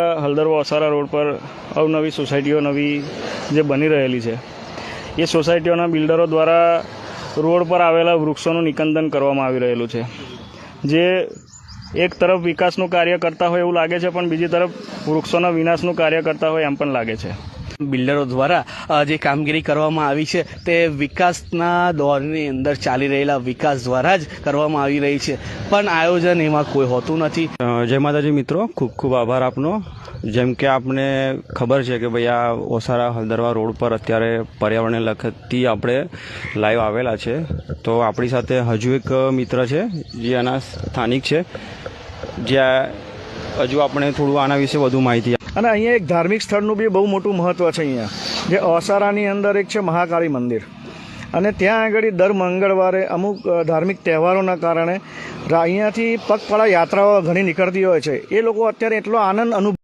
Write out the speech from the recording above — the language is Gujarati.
હલદરવા ઓસારા રોડ પર અવનવી સોસાયટીઓ નવી જે બની રહેલી છે એ સોસાયટીઓના બિલ્ડરો દ્વારા રોડ પર આવેલા વૃક્ષોનું નિકંદન કરવામાં આવી રહેલું છે, જે એક તરફ વિકાસનું કાર્ય કરતા હોય એવું લાગે છે, પણ બીજી તરફ વૃક્ષોના વિનાશનું કાર્ય કરતા હોય એમ પણ લાગે છે. બિલ્ડરો દ્વારા જે કામગીરી કરવામાં આવી છે તે વિકાસના દોરની અંદર ચાલી રહેલા વિકાસ દ્વારા જ કરવામાં આવી રહી છે, પણ આયોજન એમાં કોઈ હોતું નથી. જય માતાજી મિત્રો, ખૂબ ખૂબ આભાર આપનો. જેમ કે આપને ખબર છે કે ભાઈ આ ઓસારા હલદરવા રોડ પર અત્યારે પર્યાવરણને લગતી આપણે લાઈવ આવેલા છે. તો આપણી સાથે હજુ એક મિત્ર છે જે આના સ્થાનિક છે, જ્યાં હજુ આપણે થોડું આના વિશે વધુ માહિતી. અને અહીંયા એક ધાર્મિક સ્થળનું બી બહુ મોટું મહત્ત્વ છે. અહીંયા જે ઓસારાની અંદર એક છે મહાકાળી મંદિર, અને ત્યાં આગળ દર મંગળવારે અમુક ધાર્મિક તહેવારોના કારણે અહીંયાથી પગપાળા યાત્રાઓ ઘણી નીકળતી હોય છે. એ લોકો અત્યારે એટલો આનંદ